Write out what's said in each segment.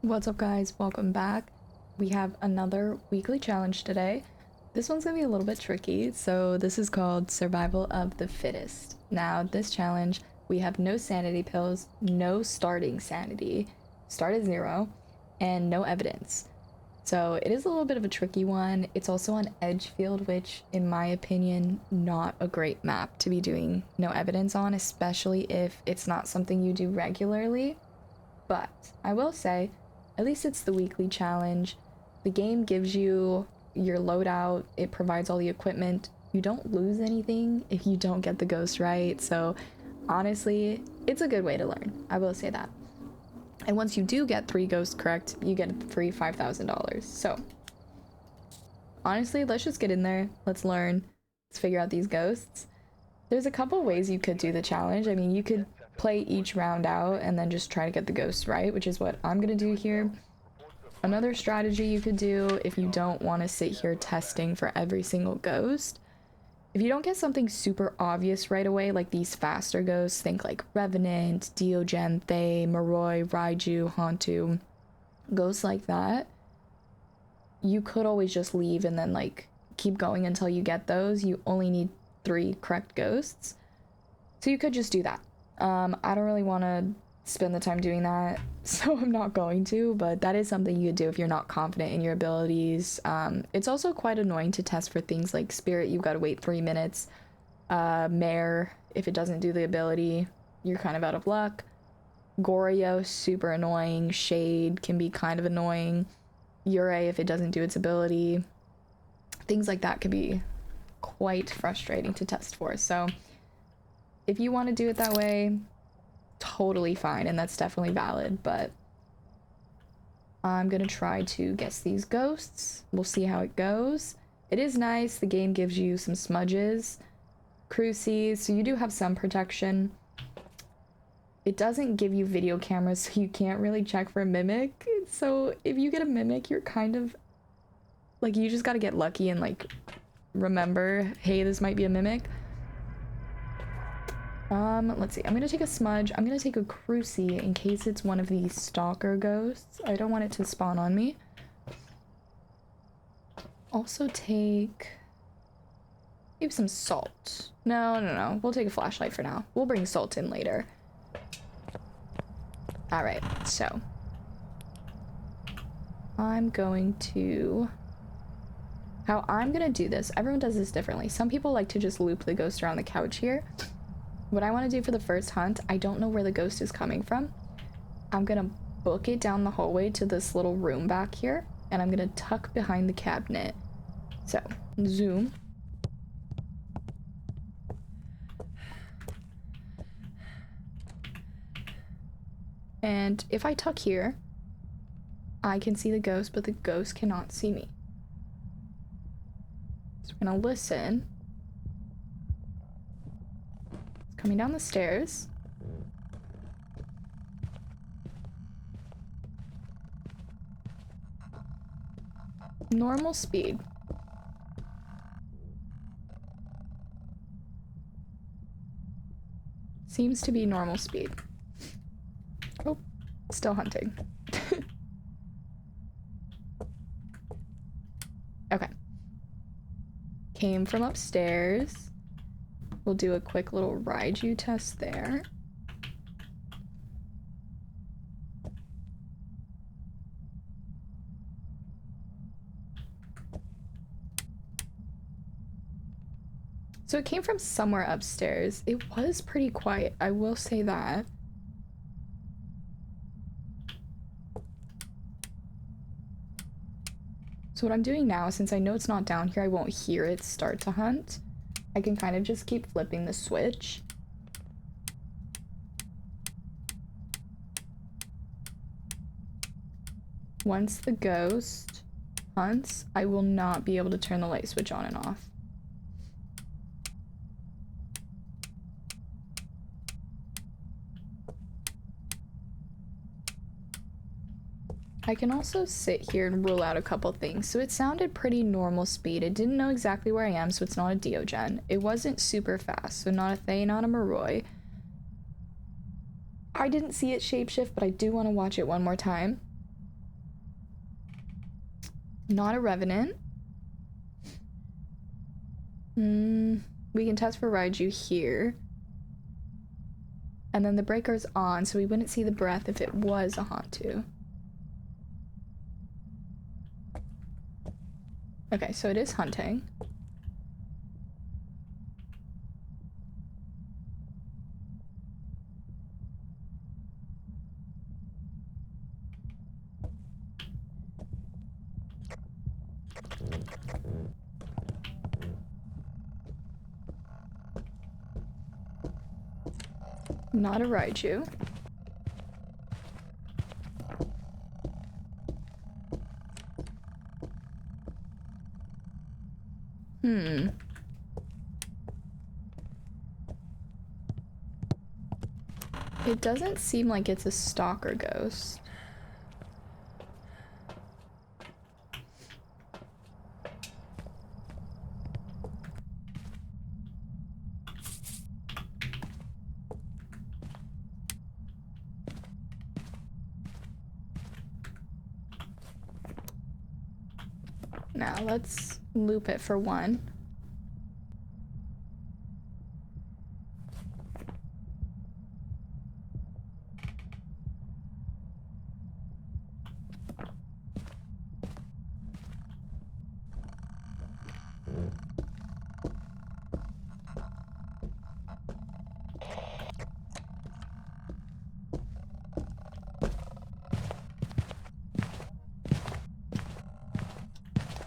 What's up, guys? Welcome back. We have another weekly challenge today. This one's gonna be a little bit tricky. So this is called Survival of the Fittest. Now, this challenge, we have no sanity pills, no starting sanity, start at 0, and no evidence. So it is a little bit of a tricky one. It's also on Edgefield, which, in my opinion, not a great map to be doing no evidence on, especially if it's not something you do regularly. But I will say, at least it's the weekly challenge. The game gives you your loadout, it provides all the equipment. You don't lose anything if you don't get the ghost right. So honestly, it's a good way to learn. I will say that. And once you do get 3 ghosts correct, you get a free $5,000. So honestly, let's just get in there. Let's learn. Let's figure out these ghosts. There's a couple ways you could do the challenge. I mean, you could play each round out and then just try to get the ghosts right, which is what I'm gonna do here. Another strategy you could do if you don't want to sit here testing for every single ghost, if you don't get something super obvious right away, like these faster ghosts, think like Revenant, Diogen, Thay, Moroi, Raiju, Hantu, ghosts like that, you could always just leave and then like keep going until you get those. You only need 3 correct ghosts, so you could just do that. I don't really want to spend the time doing that, so I'm not going to, but that is something you could do if you're not confident in your abilities. It's also quite annoying to test for things like Spirit, you've got to wait 3 minutes. Mare, if it doesn't do the ability, you're kind of out of luck. Goryo, super annoying. Shade can be kind of annoying. Yurei, if it doesn't do its ability. Things like that can be quite frustrating to test for, so if you want to do it that way, totally fine, and that's definitely valid, but I'm gonna try to guess these ghosts. We'll see how it goes. It is nice, the game gives you some smudges, crucies, so you do have some protection. It doesn't give you video cameras, so you can't really check for a mimic, so if you get a mimic, you're kind of like, you just gotta get lucky and like remember, hey, this might be a mimic. Let's see. I'm gonna take a smudge. I'm gonna take a crucie in case it's one of these stalker ghosts. I don't want it to spawn on me. Also take maybe some salt. No. We'll take a flashlight for now. We'll bring salt in later. Alright, so I'm going to... How I'm gonna do this, everyone does this differently. Some people like to just loop the ghost around the couch here. What I want to do for the first hunt, I don't know where the ghost is coming from. I'm gonna book it down the hallway to this little room back here, and I'm gonna tuck behind the cabinet. So, zoom. And if I tuck here, I can see the ghost, but the ghost cannot see me. So we're gonna listen. Coming down the stairs. Normal speed. Seems to be normal speed. Oh, still hunting. Okay. Came from upstairs. We'll do a quick little Raiju test there. So it came from somewhere upstairs. It was pretty quiet, I will say that. So what I'm doing now, since I know it's not down here, I won't hear it start to hunt. I can kind of just keep flipping the switch. Once the ghost hunts, I will not be able to turn the light switch on and off. I can also sit here and rule out a couple things. So it sounded pretty normal speed. It didn't know exactly where I am, so it's not a Diogen. It wasn't super fast, so not a Thay, not a Moroi. I didn't see it shapeshift, but I do want to watch it one more time. Not a revenant. We can test for Raiju here. And then the breaker's on, so we wouldn't see the breath if it was a Hantu. Okay, so it is hunting. Not a Raiju. It doesn't seem like it's a stalker ghost. Now let's loop it for one.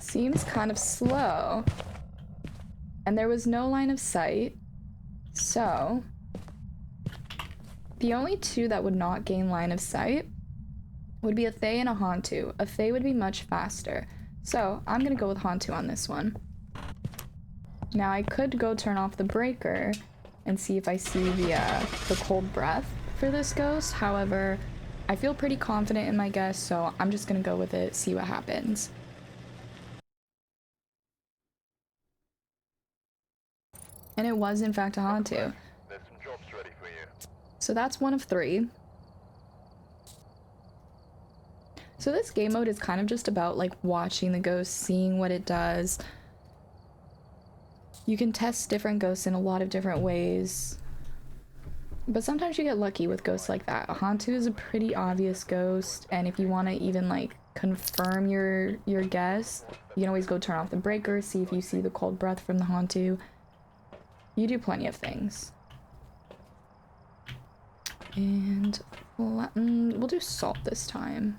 Seems kind of slow. And there was no line of sight. So the only two that would not gain line of sight would be a Fae and a Hantu. A Fae would be much faster. So I'm gonna go with Hantu on this one. Now I could go turn off the breaker and see if I see the cold breath for this ghost. However, I feel pretty confident in my guess, so I'm just gonna go with it, see what happens. And it was in fact a Hantu. There's some jobs ready for you. So that's one of three. So this game mode is kind of just about like watching the ghost, seeing what it does. You can test different ghosts in a lot of different ways. But sometimes you get lucky with ghosts like that. A Hantu is a pretty obvious ghost, and if you want to even like confirm your guess, you can always go turn off the breaker, see if you see the cold breath from the Hantu. You do plenty of things. And we'll do salt this time.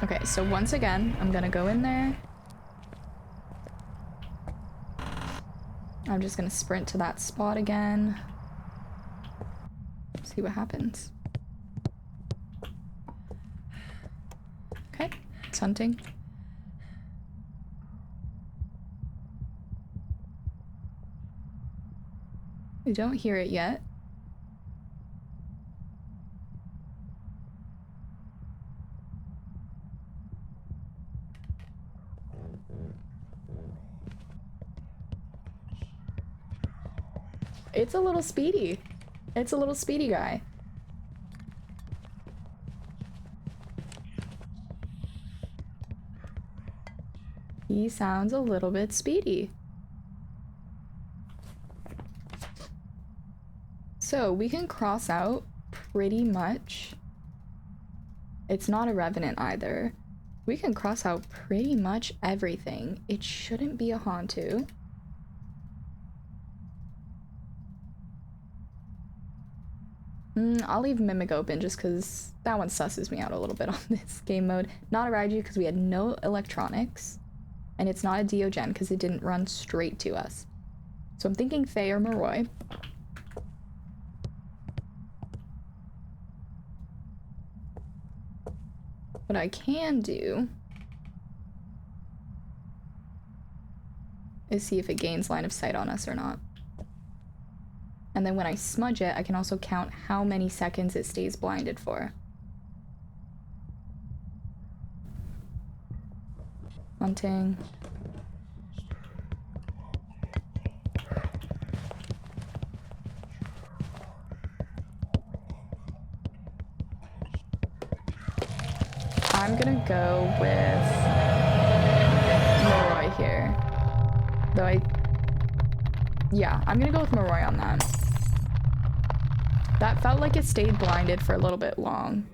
Okay, so once again, I'm gonna go in there. I'm just gonna sprint to that spot again. See what happens. Okay, it's hunting. We don't hear it yet. It's a little speedy. It's a little speedy guy. He sounds a little bit speedy. So we can cross out pretty much. It's not a revenant either. We can cross out pretty much everything. It shouldn't be a Hantu. I'll leave Mimic open just because that one susses me out a little bit on this game mode. Not a Raiju because we had no electronics. And it's not a Diogen because it didn't run straight to us. So I'm thinking Fae or Moroi. What I can do is see if it gains line of sight on us or not. And then when I smudge it, I can also count how many seconds it stays blinded for. Hunting. I'm gonna go with Moroi here. Though yeah, I'm gonna go with Moroi on that. That felt like it stayed blinded for a little bit long.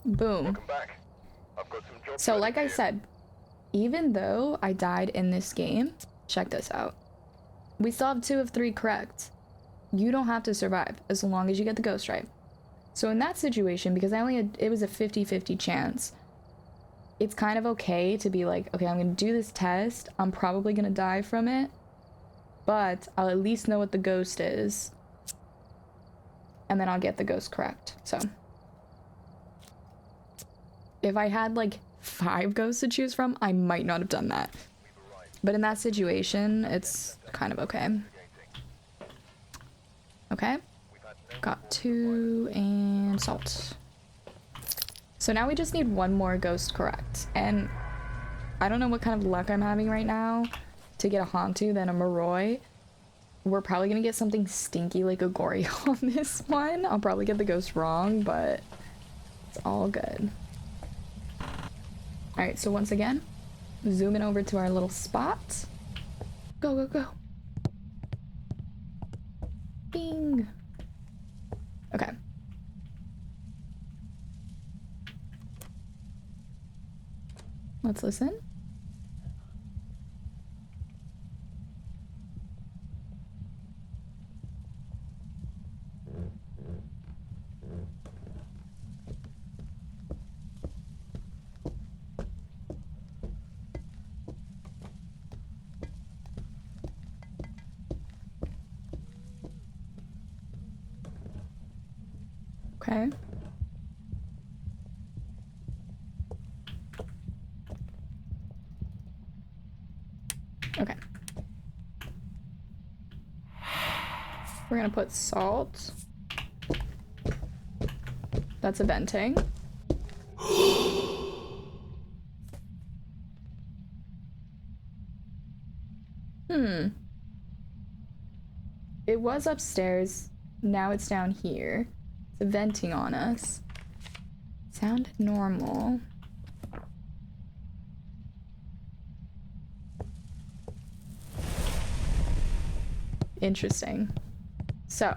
Boom. Welcome back. I've got some jobs So ready like for I you. said, even though I died in this game, check this out. We still have 2 of 3 correct. You don't have to survive as long as you get the ghost right. So in that situation, because it was a 50-50 chance, it's kind of okay to be like, okay, I'm gonna do this test. I'm probably gonna die from it, but I'll at least know what the ghost is. And then I'll get the ghost correct. So if I had like 5 ghosts to choose from, I might not have done that. But in that situation, it's kind of okay. Okay. Got 2 and salt. So now we just need 1 more ghost correct. And I don't know what kind of luck I'm having right now to get a Hantu than a Moroi. We're probably gonna get something stinky like a Gory on this one. I'll probably get the ghost wrong, but it's all good. Alright, so once again, zooming over to our little spot. Go, go, go. Bing. Okay. Let's listen. Okay. Okay. We're gonna put salt. That's a venting. It was upstairs. Now it's down here. It's venting on us. Sounded normal. Interesting. So.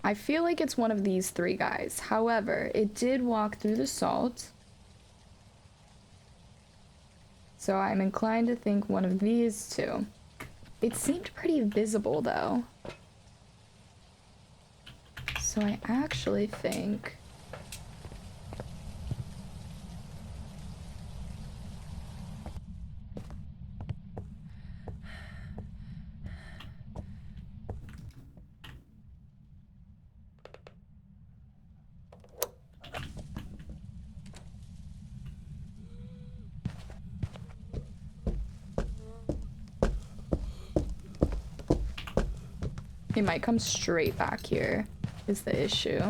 I feel like it's one of these 3 guys. However, it did walk through the salt. So I'm inclined to think one of these 2. It seemed pretty visible though. So I actually think... It might come straight back here, is the issue.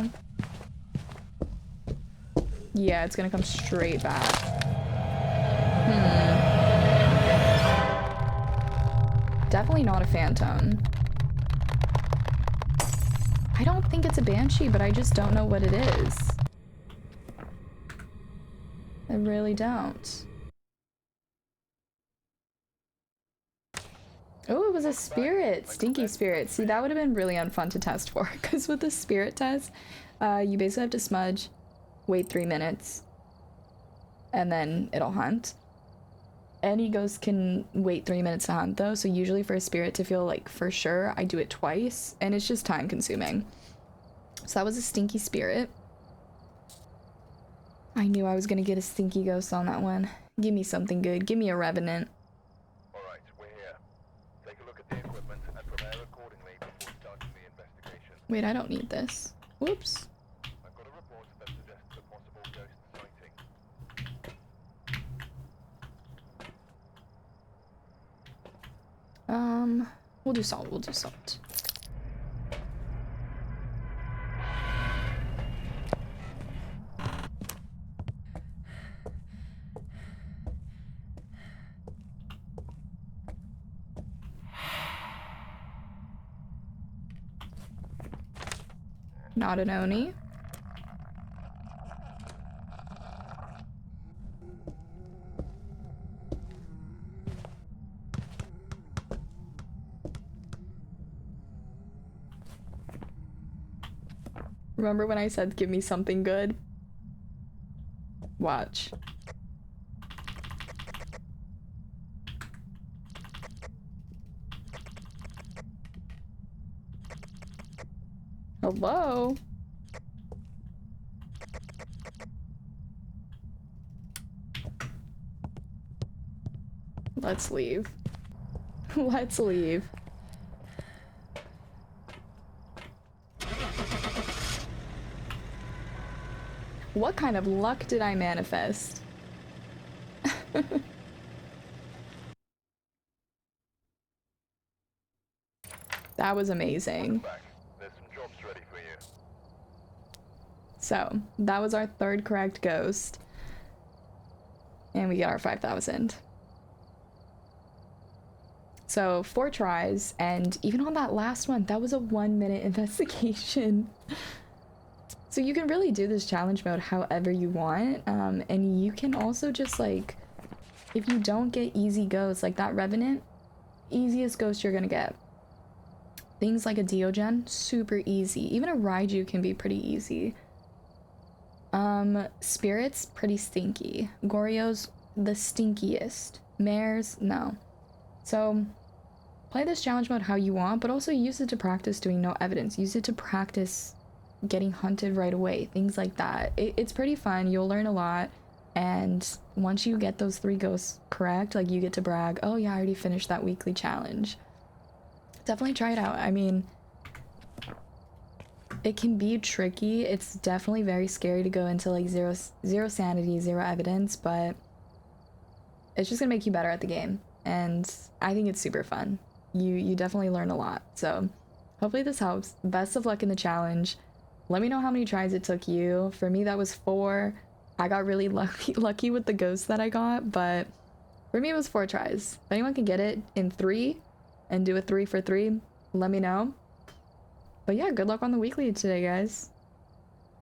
Yeah, it's gonna come straight back. Definitely not a phantom. I don't think it's a banshee, but I just don't know what it is. I really don't. Oh, it was a spirit. Stinky spirit. See, that would have been really unfun to test for, because with the spirit test, you basically have to smudge, wait 3 minutes, and then it'll hunt. Any ghost can wait 3 minutes to hunt though, so usually for a spirit to feel like for sure, I do it twice, and it's just time consuming. So that was a stinky spirit. I knew I was gonna get a stinky ghost on that one. Give me something good. Give me a revenant. Alright, we're here. Take a look at the equipment and prepare accordingly before starting the investigation. Wait, I don't need this. Whoops. I've got a report that suggests a possible ghost sighting. We'll do salt. We'll do salt. Not an Oni. Remember when I said give me something good? Watch. Hello? Let's leave. Let's leave. What kind of luck did I manifest? That was amazing. Back. There's some jobs ready for you. So, that was our third correct ghost. And we get our 5,000. So, 4 tries, and even on that last one, that was a 1-minute investigation. So you can really do this challenge mode however you want, and you can also just, like, if you don't get easy ghosts, like that Revenant, easiest ghost you're gonna get. Things like a Diogen, super easy. Even a Raiju can be pretty easy. Spirits, pretty stinky. Goryo's the stinkiest. Mares, no. So, play this challenge mode how you want, but also use it to practice doing no evidence. Use it to practice getting hunted right away, things like that. It's pretty fun. You'll learn a lot, and once you get those 3 ghosts correct, like, you get to brag, oh yeah, I already finished that weekly challenge. Definitely try it out. I mean, it can be tricky. It's definitely very scary to go into like zero sanity, 0 evidence, but it's just gonna make you better at the game, and I think it's super fun. You definitely learn a lot. So hopefully this helps. Best of luck in the challenge. Let me know how many tries it took you. For me, that was 4. I got really lucky with the ghosts that I got, but for me, it was 4 tries. If anyone can get it in 3 and do a 3 for 3, let me know. But yeah, good luck on the weekly today, guys.